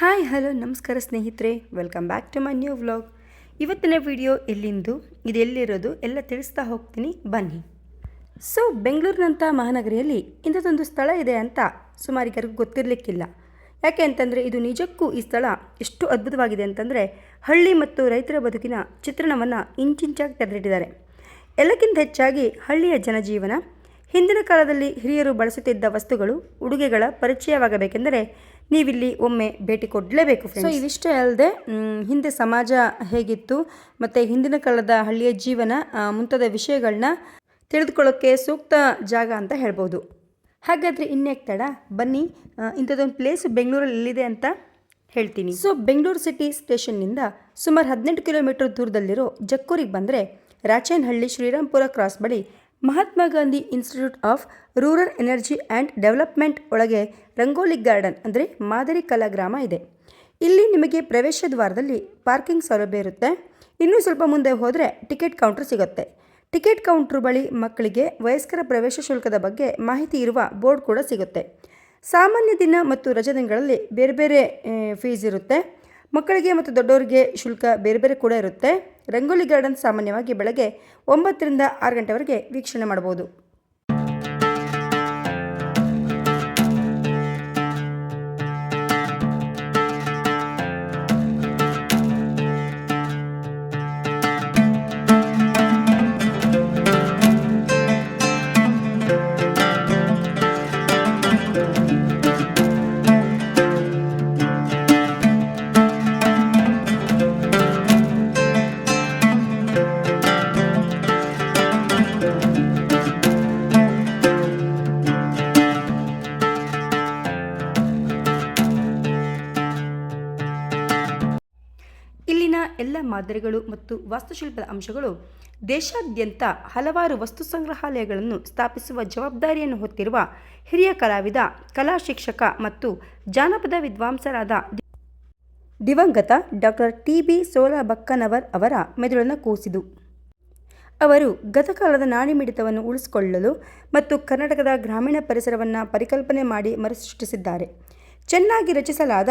Hi hello ನಮಸ್ಕಾರ ಸ್ನೇಹಿತರೆ, welcome back to my new vlog. ಇವತ್ತಿನ ವಿಡಿಯೋ ಎಲ್ಲಿಂದು ಇದು ಎಲ್ಲಿರೋದು ಎಲ್ಲ ತಿಳಿಸ್ತಾ ಹೋಗ್ತೀನಿ ಬನ್ನಿ. ಬೆಂಗಳೂರಿನಂಥ ಮಹಾನಗರಿಯಲ್ಲಿ ಇಂಥದ್ದೊಂದು ಸ್ಥಳ ಇದೆ ಅಂತ ಸುಮಾರಿಗರಿಗೂ ಗೊತ್ತಿರಲಿಕ್ಕಿಲ್ಲ. ಯಾಕೆ ಅಂತಂದರೆ ಇದು ನಿಜಕ್ಕೂ ಈ ಸ್ಥಳ ಎಷ್ಟು ಅದ್ಭುತವಾಗಿದೆ ಅಂತಂದರೆ ಹಳ್ಳಿ ಮತ್ತು ರೈತರ ಬದುಕಿನ ಚಿತ್ರಣವನ್ನು ಇಂಚಿಂಚಾಗಿ ತೆರೆದಿಟ್ಟಿದ್ದಾರೆ. ಎಲ್ಲಕ್ಕಿಂತ ಹೆಚ್ಚಾಗಿ ಹಳ್ಳಿಯ ಜನಜೀವನ, ಹಿಂದಿನ ಕಾಲದಲ್ಲಿ ಹಿರಿಯರು ಬಳಸುತ್ತಿದ್ದ ವಸ್ತುಗಳು, ಉಡುಗೆಗಳ ಪರಿಚಯವಾಗಬೇಕೆಂದರೆ ನೀವಿಲ್ಲಿ ಒಮ್ಮೆ ಭೇಟಿ ಕೊಡಲೇಬೇಕು. ಇವಿಷ್ಟೇ ಅಲ್ಲದೆ ಹಿಂದೆ ಸಮಾಜ ಹೇಗಿತ್ತು ಮತ್ತು ಹಿಂದಿನ ಕಾಲದ ಹಳ್ಳಿಯ ಜೀವನ ಮುಂತಾದ ವಿಷಯಗಳನ್ನ ತಿಳಿದುಕೊಳ್ಳೋಕ್ಕೆ ಸೂಕ್ತ ಜಾಗ ಅಂತ ಹೇಳ್ಬೋದು. ಹಾಗಾದರೆ ಇನ್ನೇಕೆ ತಡ, ಬನ್ನಿ ಇಂಥದ್ದೊಂದು ಪ್ಲೇಸ್ ಬೆಂಗಳೂರಲ್ಲಿ ಎಲ್ಲಿದೆ ಅಂತ ಹೇಳ್ತೀನಿ. ಬೆಂಗಳೂರು ಸಿಟಿ ಸ್ಟೇಷನ್ನಿಂದ ಸುಮಾರು 18 ಕಿಲೋಮೀಟರ್ ದೂರದಲ್ಲಿರೋ ಜಕ್ಕೂರಿಗೆ ಬಂದರೆ ರಾಚೇನಹಳ್ಳಿ ಶ್ರೀರಾಮ್ಪುರ ಕ್ರಾಸ್ ಬಳಿ Mahatma Gandhi institute of rural energy and development ಒಳಗೆ ರಂಗೋಲಿ ಗಾರ್ಡನ್ ಅಂದರೆ ಮಾದರಿ ಕಲಾಗ್ರಾಮ ಇದೆ. ಇಲ್ಲಿ ನಿಮಗೆ ಪ್ರವೇಶ ದ್ವಾರದಲ್ಲಿ ಪಾರ್ಕಿಂಗ್ ಸೌಲಭ್ಯ ಇರುತ್ತೆ. ಇನ್ನೂ ಸ್ವಲ್ಪ ಮುಂದೆ ಹೋದರೆ ಟಿಕೆಟ್ ಕೌಂಟರ್ ಸಿಗುತ್ತೆ. ಟಿಕೆಟ್ ಕೌಂಟ್ರ್ ಬಳಿ ಮಕ್ಕಳಿಗೆ ವಯಸ್ಕರ ಪ್ರವೇಶ ಶುಲ್ಕದ ಬಗ್ಗೆ ಮಾಹಿತಿ ಇರುವ ಬೋರ್ಡ್ ಕೂಡ ಸಿಗುತ್ತೆ. ಸಾಮಾನ್ಯ ದಿನ ಮತ್ತು ರಜೆ ದಿನಗಳಲ್ಲಿ ಬೇರೆ ಬೇರೆ ಫೀಸ್ ಇರುತ್ತೆ. ಮಕ್ಕಳಿಗೆ ಮತ್ತು ದೊಡ್ಡವರಿಗೆ ಶುಲ್ಕ ಬೇರೆ ಬೇರೆ ಕೂಡ ಇರುತ್ತೆ. ರಂಗೋಲಿ ಗಾರ್ಡನ್ ಸಾಮಾನ್ಯವಾಗಿ ಬೆಳಗ್ಗೆ 9 ರಿಂದ 6 ಗಂಟೆವರೆಗೆ ವೀಕ್ಷಣೆ ಮಾಡಬಹುದು. ಇಲ್ಲಿನ ಎಲ್ಲ ಮಾದರಿಗಳು ಮತ್ತು ವಾಸ್ತುಶಿಲ್ಪದ ಅಂಶಗಳು ದೇಶಾದ್ಯಂತ ಹಲವಾರು ವಸ್ತು ಸಂಗ್ರಹಾಲಯಗಳನ್ನು ಸ್ಥಾಪಿಸುವ ಜವಾಬ್ದಾರಿಯನ್ನು ಹೊತ್ತಿರುವ ಹಿರಿಯ ಕಲಾವಿದ, ಕಲಾ ಶಿಕ್ಷಕ ಮತ್ತು ಜಾನಪದ ವಿದ್ವಾಂಸರಾದ ದಿವಂಗತ ಡಾಕ್ಟರ್ ಟಿ.ಬಿ. ಸೋಲಬಕ್ಕನವರ್ ಅವರ ಮೆದುಳನ್ನು ಕೂಸಿದು. ಅವರು ಗತಕಾಲದ ನಾಡಿಮಿಡಿತವನ್ನು ಉಳಿಸಿಕೊಳ್ಳಲು ಮತ್ತು ಕರ್ನಾಟಕದ ಗ್ರಾಮೀಣ ಪರಿಸರವನ್ನು ಪರಿಕಲ್ಪನೆ ಮಾಡಿ ಮರುಸೃಷ್ಟಿಸಿದ್ದಾರೆ. ಚೆನ್ನಾಗಿ ರಚಿಸಲಾದ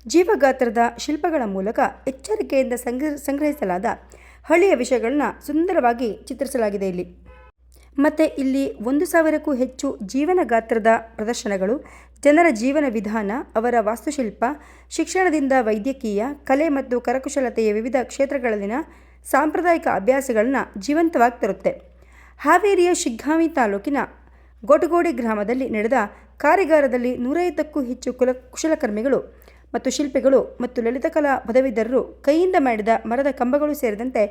ಜೀವಗಾತ್ರದ ಶಿಲ್ಪಗಳ ಮೂಲಕ ಎಚ್ಚರಿಕೆಯಿಂದ ಸಂಗ್ರಹಿಸಲಾದ ಹಳ್ಳಿಯ ವಿಷಯಗಳನ್ನು ಸುಂದರವಾಗಿ ಚಿತ್ರಿಸಲಾಗಿದೆ ಇಲ್ಲಿ. ಮತ್ತು ಇಲ್ಲಿ 1,000ಕ್ಕೂ ಹೆಚ್ಚು ಜೀವನ ಗಾತ್ರದ ಪ್ರದರ್ಶನಗಳು ಜನರ ಜೀವನ ವಿಧಾನ, ಅವರ ವಾಸ್ತುಶಿಲ್ಪ, ಶಿಕ್ಷಣದಿಂದ ವೈದ್ಯಕೀಯ, ಕಲೆ ಮತ್ತು ಕರಕುಶಲತೆಯ ವಿವಿಧ ಕ್ಷೇತ್ರಗಳಲ್ಲಿನ ಸಾಂಪ್ರದಾಯಿಕ ಅಭ್ಯಾಸಗಳನ್ನು ಜೀವಂತವಾಗಿ ತರುತ್ತೆ. ಹಾವೇರಿಯ ಶಿಗ್ಗಾಂವಿ ತಾಲೂಕಿನ ಗೋಟಗೋಡಿ ಗ್ರಾಮದಲ್ಲಿ ನಡೆದ ಕಾರ್ಯಾಗಾರದಲ್ಲಿ 150ಕ್ಕೂ ಹೆಚ್ಚು ಕುಶಲಕರ್ಮಿಗಳು ಮತ್ತು ಶಿಲ್ಪಿಗಳು ಮತ್ತು ಲಲಿತಕಲಾ ಪದವೀಧರರು ಕೈಯಿಂದ ಮಾಡಿದ ಮರದ ಕಂಬಗಳು ಸೇರಿದಂತೆ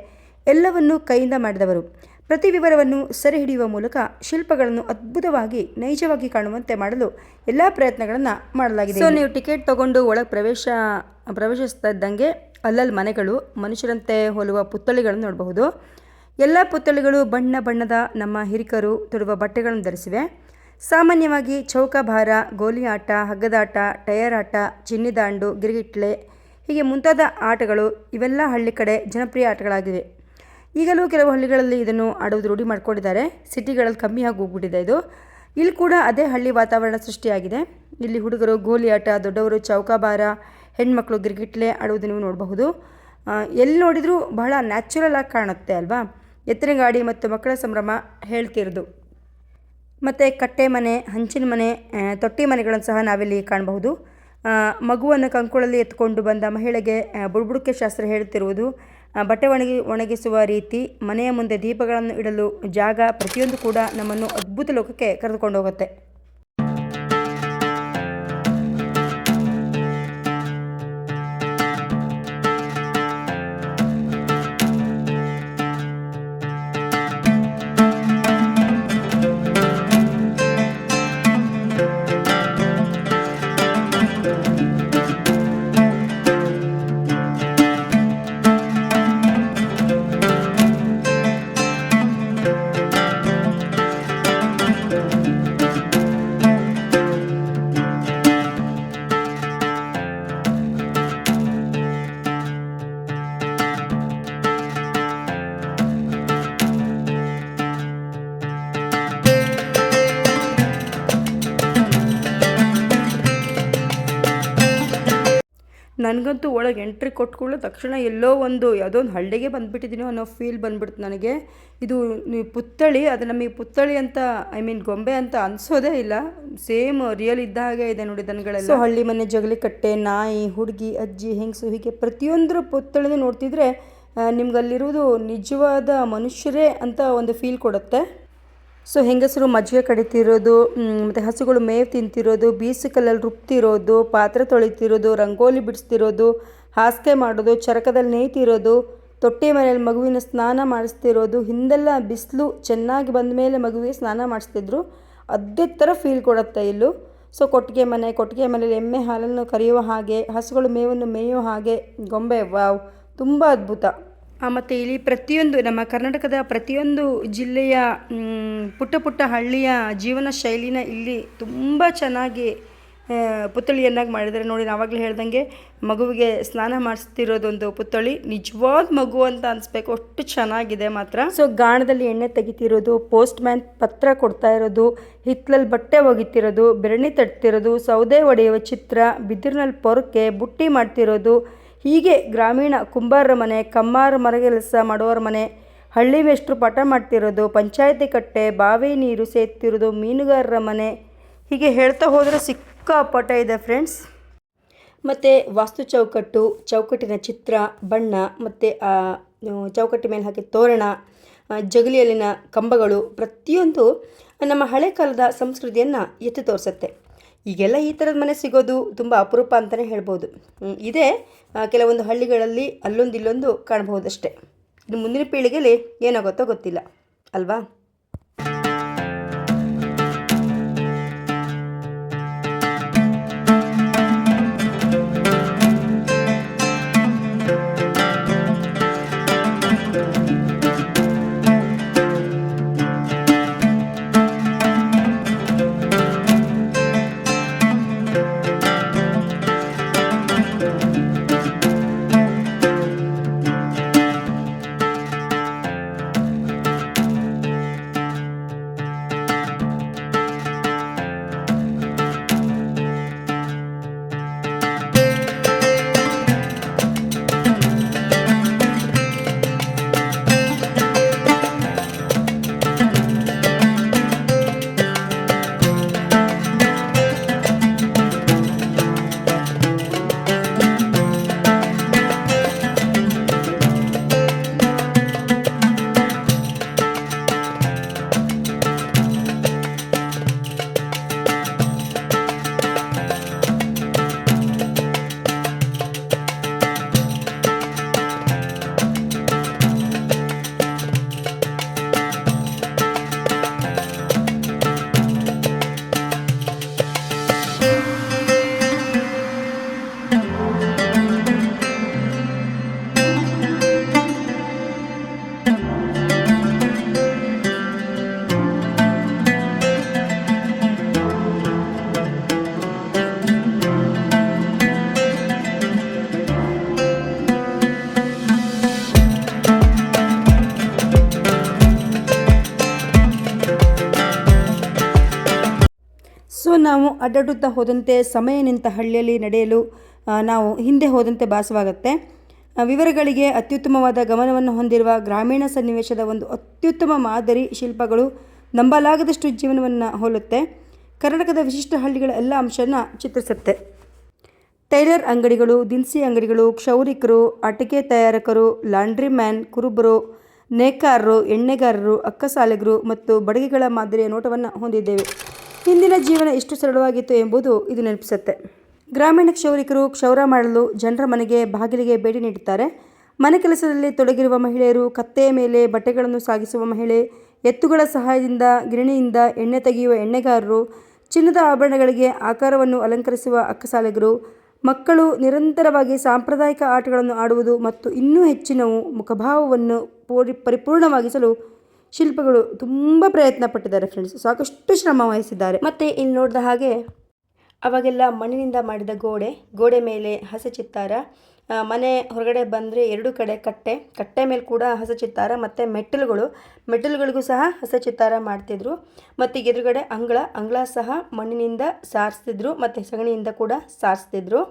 ಎಲ್ಲವನ್ನೂ ಕೈಯಿಂದ ಮಾಡಿದವರು. ಪ್ರತಿ ವಿವರವನ್ನು ಸೆರೆ ಹಿಡಿಯುವ ಮೂಲಕ ಶಿಲ್ಪಗಳನ್ನು ಅದ್ಭುತವಾಗಿ ನೈಜವಾಗಿ ಕಾಣುವಂತೆ ಮಾಡಲು ಎಲ್ಲ ಪ್ರಯತ್ನಗಳನ್ನು ಮಾಡಲಾಗಿದೆ. ನೀವು ಟಿಕೆಟ್ ತಗೊಂಡು ಒಳಗೆ ಪ್ರವೇಶಿಸ್ತಾ ಇದ್ದಂಗೆ ಅಲ್ಲಲ್ಲಿ ಮನೆಗಳು, ಮನುಷ್ಯರಂತೆ ಹೋಲುವ ಪುತ್ಥಳಿಗಳನ್ನು ನೋಡಬಹುದು. ಎಲ್ಲ ಪುತ್ಥಳಿಗಳು ಬಣ್ಣ ಬಣ್ಣದ ನಮ್ಮ ಹಿರಿಕರು ತೊಡುವ ಬಟ್ಟೆಗಳನ್ನು ಧರಿಸಿವೆ. ಸಾಮಾನ್ಯವಾಗಿ ಚೌಕಾಬಾರ, ಗೋಲಿ ಆಟ, ಹಗ್ಗದಾಟ, ಟಯರ್ ಆಟ, ಚಿನ್ನಿದಾಂಡು, ಗಿರಿಗಿಟ್ಲೆ ಹೀಗೆ ಮುಂತಾದ ಆಟಗಳು ಇವೆಲ್ಲ ಹಳ್ಳಿ ಕಡೆ ಜನಪ್ರಿಯ ಆಟಗಳಾಗಿವೆ. ಈಗಲೂ ಕೆಲವು ಹಳ್ಳಿಗಳಲ್ಲಿ ಇದನ್ನು ಆಡುವುದು ರೂಢಿ ಮಾಡ್ಕೊಂಡಿದ್ದಾರೆ. ಸಿಟಿಗಳಲ್ಲಿ ಕಮ್ಮಿ ಆಗಿ ಹೋಗ್ಬಿಟ್ಟಿದೆ ಇದು. ಇಲ್ಲಿ ಕೂಡ ಅದೇ ಹಳ್ಳಿ ವಾತಾವರಣ ಸೃಷ್ಟಿಯಾಗಿದೆ. ಇಲ್ಲಿ ಹುಡುಗರು ಗೋಲಿ ಆಟ, ದೊಡ್ಡವರು ಚೌಕಾಬಾರ, ಹೆಣ್ಮಕ್ಳು ಗಿರಿಗಿಟ್ಲೆ ಆಡುವುದು ನೀವು ನೋಡಬಹುದು. ಎಲ್ಲಿ ನೋಡಿದರೂ ಬಹಳ ನ್ಯಾಚುರಲ್ ಆಗಿ ಕಾಣುತ್ತೆ ಅಲ್ವಾ. ಎತ್ತಿನ ಗಾಡಿ ಮತ್ತು ಮಕ್ಕಳ ಸಂಭ್ರಮ ಹೇಳ್ತಿರೋದು. ಮತ್ತು ಕಟ್ಟೆ ಮನೆ, ಹಂಚಿನ ಮನೆ, ತೊಟ್ಟಿ ಮನೆಗಳನ್ನು ಸಹ ನಾವಿಲ್ಲಿ ಕಾಣಬಹುದು. ಮಗುವನ್ನು ಕಂಕುಳಲ್ಲಿ ಎತ್ಕೊಂಡು ಬಂದ ಮಹಿಳೆಗೆ ಬುಡುಬುಡುಕೆ ಶಾಸ್ತ್ರ ಹೇಳುತ್ತಿರುವುದು, ಬಟ್ಟೆ ಒಣಗಿಸುವ ರೀತಿ, ಮನೆಯ ಮುಂದೆ ದೀಪಗಳನ್ನು ಇಡಲು ಜಾಗ, ಪ್ರತಿಯೊಂದು ಕೂಡ ನಮ್ಮನ್ನು ಅದ್ಭುತ ಲೋಕಕ್ಕೆ ಕರೆದುಕೊಂಡು ಹೋಗುತ್ತೆ. ನನಗಂತೂ ಒಳಗೆ ಎಂಟ್ರಿ ಕೊಟ್ಕೊಳ್ಳೋ ತಕ್ಷಣ ಎಲ್ಲೋ ಯಾವುದೋ ಒಂದು ಹಳ್ಳಿಗೆ ಬಂದುಬಿಟ್ಟಿದ್ದೀನೋ ಅನ್ನೋ ಫೀಲ್ ಬಂದ್ಬಿಡ್ತು ನನಗೆ. ಇದು ಪುತ್ಥಳಿ, ಅದು ನಮಗೆ ಪುತ್ಥಳಿ ಅಂತ ಗೊಂಬೆ ಅಂತ ಅನಿಸೋದೇ ಇಲ್ಲ. ಸೇಮ್ ರಿಯಲ್ ಇದ್ದ ಹಾಗೆ ಇದೆ ನೋಡಿ ದನಗಳೆಲ್ಲ. ಸೊ ಹಳ್ಳಿ ಮನೆ, ಜಗಲಿ ಕಟ್ಟೆ, ನಾಯಿ, ಹುಡುಗಿ, ಅಜ್ಜಿ, ಹೆಂಗಸು, ಹೀಗೆ ಪ್ರತಿಯೊಂದರ ಪುತ್ಥಳಿನ ನೋಡ್ತಿದ್ರೆ ನಿಮ್ಗಲ್ಲಿರುವುದು ನಿಜವಾದ ಮನುಷ್ಯರೇ ಅಂತ ಒಂದು ಫೀಲ್ ಕೊಡುತ್ತೆ. ಸೊ ಹೆಂಗಸರು ಮಜ್ಜಿಗೆ ಕಡಿತಿರೋದು, ಮತ್ತು ಹಸುಗಳು ಮೇವು ತಿಂತಿರೋದು, ಬೀಸುಕಲ್ಲಲ್ಲಿ ರುಬ್ತಿರೋದು, ಪಾತ್ರೆ ತೊಳಿತಿರೋದು, ರಂಗೋಲಿ ಬಿಡಿಸ್ತಿರೋದು, ಹಾಸಿಗೆ ಮಾಡೋದು, ಚರಕದಲ್ಲಿ ನೇಯ್ತಿರೋದು, ತೊಟ್ಟಿ ಮನೆಯಲ್ಲಿ ಮಗುವಿನ ಸ್ನಾನ ಮಾಡಿಸ್ತಿರೋದು, ಹಿಂದೆಲ್ಲ ಬಿಸಿಲು ಚೆನ್ನಾಗಿ ಬಂದ ಮೇಲೆ ಮಗುವಿಗೆ ಸ್ನಾನ ಮಾಡಿಸ್ತಿದ್ರು. ಅದೇ ಥರ ಫೀಲ್ ಕೊಡುತ್ತೆ ಇಲ್ಲೂ. ಸೊ ಕೊಟ್ಟಿಗೆ ಮನೆಯಲ್ಲಿ ಎಮ್ಮೆ ಹಾಲನ್ನು ಕರೆಯುವ ಹಾಗೆ, ಹಸುಗಳು ಮೇವನ್ನು ಮೇಯೋ ಹಾಗೆ ಗೊಂಬೆ. ವಾವ್, ತುಂಬ ಅದ್ಭುತ. ಮತ್ತು ಇಲ್ಲಿ ಪ್ರತಿಯೊಂದು ನಮ್ಮ ಕರ್ನಾಟಕದ ಪ್ರತಿಯೊಂದು ಜಿಲ್ಲೆಯ ಪುಟ್ಟ ಹಳ್ಳಿಯ ಜೀವನ ಶೈಲಿನ ಇಲ್ಲಿ ತುಂಬ ಚೆನ್ನಾಗಿ ಪುತ್ಥಳಿಯನ್ನಾಗಿ ಮಾಡಿದ್ದಾರೆ ನೋಡಿ. ಆವಾಗಲೇ ಹೇಳ್ದಂಗೆ ಮಗುವಿಗೆ ಸ್ನಾನ ಮಾಡಿಸ್ತಿರೋದೊಂದು ಪುತ್ಥಳಿ, ನಿಜವಾದ ಮಗು ಅಂತ ಅನಿಸ್ಬೇಕು, ಅಷ್ಟು ಚೆನ್ನಾಗಿದೆ ಮಾತ್ರ. ಸೊ ಗಾಣದಲ್ಲಿ ಎಣ್ಣೆ ತೆಗಿತಿರೋದು, ಪೋಸ್ಟ್ ಮ್ಯಾನ್ ಪತ್ರ ಕೊಡ್ತಾ ಇರೋದು, ಹಿತ್ತಲಲ್ಲಿ ಬಟ್ಟೆ ಒಗಿತಿರೋದು, ಬೆರಣಿ ತಟ್ತಿರೋದು, ಸೌದೆ ಒಡೆಯುವ ಚಿತ್ರ, ಬಿದಿರಿನಲ್ಲಿ ಪೊರಕೆ, ಬುಟ್ಟಿ ಮಾಡ್ತಿರೋದು, ಹೀಗೆ ಗ್ರಾಮೀಣ ಕುಂಬಾರರ ಮನೆ, ಕಮ್ಮಾರ ಮರಗೆಲಸ ಮಾಡೋರ ಮನೆ, ಹಳ್ಳಿ ಮೇಷ್ಟ್ರು ಪಾಠ ಮಾಡ್ತಿರೋದು, ಪಂಚಾಯತಿ ಕಟ್ಟೆ, ಬಾವಿ ನೀರು ಸೇದ್ತಿರೋದು, ಮೀನುಗಾರರ ಮನೆ, ಹೀಗೆ ಹೇಳ್ತಾ ಹೋದರೆ ಸಿಕ್ಕಾಪಟ್ಟೆ ಇದೆ ಫ್ರೆಂಡ್ಸ್. ಮತ್ತು ವಾಸ್ತು ಚೌಕಟ್ಟಿನ ಚಿತ್ರ, ಬಣ್ಣ, ಮತ್ತು ಚೌಕಟ್ಟಿ ಮೇಲೆ ಹಾಕಿ ತೋರಣ, ಜಗಲಿಯಲ್ಲಿನ ಕಂಬಗಳು, ಪ್ರತಿಯೊಂದು ನಮ್ಮ ಹಳೆ ಕಾಲದ ಸಂಸ್ಕೃತಿಯನ್ನು ಎತ್ತಿ ತೋರಿಸುತ್ತೆ. ಈಗೆಲ್ಲ ಈ ಥರದ ಮನೆ ಸಿಗೋದು ತುಂಬ ಅಪರೂಪ ಅಂತಲೇ ಹೇಳ್ಬೋದು. ಇದೇ ಕೆಲವೊಂದು ಹಳ್ಳಿಗಳಲ್ಲಿ ಅಲ್ಲೊಂದು ಇಲ್ಲೊಂದು ಕಾಣಬಹುದಷ್ಟೇ. ಇದು ಮುಂದಿನ ಪೀಳಿಗೆಯಲ್ಲಿ ಏನಾಗುತ್ತೋ ಗೊತ್ತಿಲ್ಲ ಅಲ್ವಾ. ಸೊ ನಾವು ಅಡ್ಡಾಡುತ್ತಾ ಹೋದಂತೆ ಸಮಯ ನಿಂತ ಹಳ್ಳಿಯಲ್ಲಿ ನಡೆಯಲು ನಾವು ಹಿಂದೆ ಹೋದಂತೆ ಭಾಸವಾಗುತ್ತೆ. ವಿವರಗಳಿಗೆ ಅತ್ಯುತ್ತಮವಾದ ಗಮನವನ್ನು ಹೊಂದಿರುವ ಗ್ರಾಮೀಣ ಸನ್ನಿವೇಶದ ಒಂದು ಅತ್ಯುತ್ತಮ ಮಾದರಿ ಶಿಲ್ಪಗಳು ನಂಬಲಾಗದಷ್ಟು ಜೀವನವನ್ನು ಹೋಲುತ್ತೆ. ಕರ್ನಾಟಕದ ವಿಶಿಷ್ಟ ಹಳ್ಳಿಗಳ ಎಲ್ಲ ಅಂಶನ ಚಿತ್ರಿಸುತ್ತೆ. ಟೈಲರ್ ಅಂಗಡಿಗಳು, ದಿನಸಿ ಅಂಗಡಿಗಳು, ಕ್ಷೌರಿಕರು, ಆಟಿಕೆ ತಯಾರಕರು, ಲಾಂಡ್ರಿ ಮ್ಯಾನ್, ಕುರುಬರು, ನೇಕಾರರು, ಎಣ್ಣೆಗಾರರು, ಅಕ್ಕಸಾಲಿಗರು ಮತ್ತು ಬಡಗಿಗಳ ಮಾದರಿಯ ನೋಟವನ್ನು ಹೊಂದಿದ್ದೇವೆ. ಹಿಂದಿನ ಜೀವನ ಎಷ್ಟು ಸರಳವಾಗಿತ್ತು ಎಂಬುದು ಇದು ನೆನಪಿಸುತ್ತೆ. ಗ್ರಾಮೀಣ ಕ್ಷೌರಿಕರು ಕ್ಷೌರ ಮಾಡಲು ಜನರ ಮನೆಗೆ ಬಾಗಿಲಿಗೆ ಭೇಟಿ ನೀಡುತ್ತಾರೆ. ಮನೆ ಕೆಲಸದಲ್ಲಿ ತೊಡಗಿರುವ ಮಹಿಳೆಯರು, ಕತ್ತೆಯ ಮೇಲೆ ಬಟ್ಟೆಗಳನ್ನು ಸಾಗಿಸುವ ಮಹಿಳೆ, ಎತ್ತುಗಳ ಸಹಾಯದಿಂದ ಗಿರಣಿಯಿಂದ ಎಣ್ಣೆ ತೆಗೆಯುವ ಎಣ್ಣೆಗಾರರು, ಚಿನ್ನದ ಆಭರಣಗಳಿಗೆ ಆಕಾರವನ್ನು ಅಲಂಕರಿಸುವ ಅಕ್ಕಸಾಲಿಗರು, ಮಕ್ಕಳು ನಿರಂತರವಾಗಿ ಸಾಂಪ್ರದಾಯಿಕ ಆಟಗಳನ್ನು ಆಡುವುದು ಮತ್ತು ಇನ್ನೂ ಹೆಚ್ಚಿನವು ಮುಖಭಾವವನ್ನು ಪರಿಪೂರ್ಣವಾಗಿಸಲು ಶಿಲ್ಪಗಳು ತುಂಬ ಪ್ರಯತ್ನ ಪಟ್ಟಿದ್ದಾರೆ ಫ್ರೆಂಡ್ಸ್. ಸಾಕಷ್ಟು ಶ್ರಮ ವಹಿಸಿದ್ದಾರೆ. ಮತ್ತು ಇಲ್ಲಿ ನೋಡಿದ ಹಾಗೆ ಅವಾಗೆಲ್ಲ ಮಣ್ಣಿನಿಂದ ಮಾಡಿದ ಗೋಡೆ ಮೇಲೆ ಹಸೆ ಚಿತ್ತಾರ, ಮನೆ ಹೊರಗಡೆ ಬಂದರೆ ಎರಡು ಕಡೆ ಕಟ್ಟೆ ಮೇಲೆ ಕೂಡ ಹಸೆ ಚಿತ್ತಾರ, ಮತ್ತು ಮೆಟ್ಟಿಲುಗಳಿಗೂ ಸಹ ಹಸೆ ಚಿತ್ತಾರ ಮಾಡ್ತಿದ್ರು. ಮತ್ತು ಎದುರುಗಡೆ ಅಂಗಳ ಸಹ ಮಣ್ಣಿನಿಂದ ಸಾರಿಸ್ತಿದ್ರು ಮತ್ತು ಸಗಣಿಯಿಂದ ಕೂಡ ಸಾರಿಸ್ತಿದ್ರು.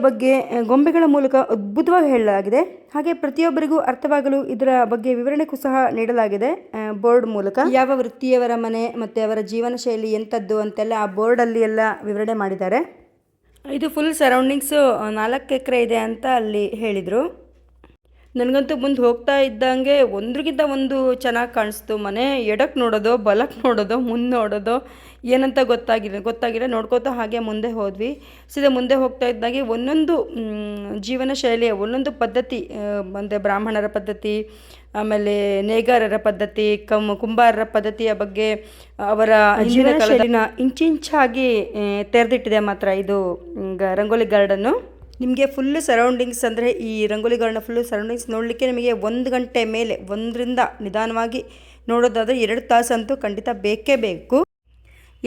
ಬಗ್ಗೆ ಗೊಂಬೆಗಳ ಮೂಲಕ ಅದ್ಭುತವಾಗಿ ಹೇಳಲಾಗಿದೆ. ಹಾಗೆ ಪ್ರತಿಯೊಬ್ಬರಿಗೂ ಅರ್ಥವಾಗಲು ಇದರ ಬಗ್ಗೆ ವಿವರಣೆಗೂ ಸಹ ನೀಡಲಾಗಿದೆ ಬೋರ್ಡ್ ಮೂಲಕ. ಯಾವ ವೃತ್ತಿಯವರ ಮನೆ ಮತ್ತು ಅವರ ಜೀವನ ಶೈಲಿ ಎಂಥದ್ದು ಅಂತೆಲ್ಲ ಆ ಬೋರ್ಡಲ್ಲಿ ಎಲ್ಲ ವಿವರಣೆ ಮಾಡಿದ್ದಾರೆ. ಇದು ಫುಲ್ ಸರೌಂಡಿಂಗ್ಸು 4 ಎಕರೆ ಇದೆ ಅಂತ ಅಲ್ಲಿ ಹೇಳಿದರು. ನನಗಂತೂ ಮುಂದೆ ಹೋಗ್ತಾ ಇದ್ದಂಗೆ ಒಂದ್ರಿಗಿಂತ ಒಂದು ಚೆನ್ನಾಗಿ ಕಾಣಿಸ್ತು. ಮನೆ ಎಡಕ್ಕೆ ನೋಡೋದು, ಬಲಕ್ಕೆ ನೋಡೋದು, ಮುಂದೆ ನೋಡೋದು ಏನಂತ ಗೊತ್ತಾಗಿಲ್ಲ. ನೋಡ್ಕೋತಾ ಹಾಗೆ ಮುಂದೆ ಹೋದ್ವಿ. ಸೀದಾ ಮುಂದೆ ಹೋಗ್ತಾ ಇದ್ದಾಗೆ ಒಂದೊಂದು ಜೀವನ ಶೈಲಿಯ ಒಂದೊಂದು ಪದ್ಧತಿ, ಅಂದರೆ ಬ್ರಾಹ್ಮಣರ ಪದ್ಧತಿ, ಆಮೇಲೆ ನೇಗಾರರ ಪದ್ಧತಿ, ಕುಂಬಾರರ ಪದ್ಧತಿಯ ಬಗ್ಗೆ ಅವರ ಜೀವನ ಶೈಲಿನ ಇಂಚಿಂಚಾಗಿ ತೆರೆದಿಟ್ಟಿದೆ ಮಾತ್ರ ಇದು ರಂಗೋಲಿ ಗಾರ್ಡನ್ನು. ನಿಮಗೆ ಫುಲ್ಲು ಸರೌಂಡಿಂಗ್ಸ್ ಅಂದರೆ ಈ ರಂಗೋಲಿ ಗಾರ್ಡನ್ ಫುಲ್ಲು ಸರೌಂಡಿಂಗ್ಸ್ ನೋಡಲಿಕ್ಕೆ ನಿಮಗೆ 1 ಗಂಟೆ ಮೇಲೆ, 1ರಿಂದ ನಿಧಾನವಾಗಿ ನೋಡೋದಾದರೆ 2 ತಾಸಂತೂ ಖಂಡಿತ ಬೇಕೇ ಬೇಕು.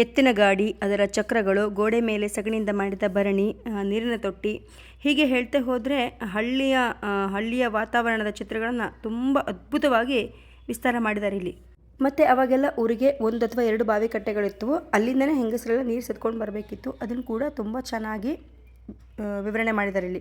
ಎತ್ತಿನ ಗಾಡಿ, ಅದರ ಚಕ್ರಗಳು, ಗೋಡೆ ಮೇಲೆ ಸಗಣಿಯಿಂದ ಮಾಡಿದ ಭರಣಿ, ನೀರಿನ ತೊಟ್ಟಿ, ಹೀಗೆ ಹೇಳ್ತಾ ಹೋದರೆ ಹಳ್ಳಿಯ ವಾತಾವರಣದ ಚಿತ್ರಗಳನ್ನು ತುಂಬ ಅದ್ಭುತವಾಗಿ ವಿಸ್ತಾರ ಮಾಡಿದ್ದಾರೆ ಇಲ್ಲಿ. ಮತ್ತು ಅವಾಗೆಲ್ಲ ಊರಿಗೆ 1 ಅಥವಾ 2 ಬಾವಿ ಕಟ್ಟೆಗಳಿತ್ತು. ಅಲ್ಲಿಂದನೇ ಹೆಂಗಸರೆಲ್ಲ ನೀರು ಸೆದ್ಕೊಂಡು ಬರಬೇಕಿತ್ತು. ಅದನ್ನು ಕೂಡ ತುಂಬ ಚೆನ್ನಾಗಿ ವಿವರಣೆ ಮಾಡಿದ್ದಾರೆ ಇಲ್ಲಿ.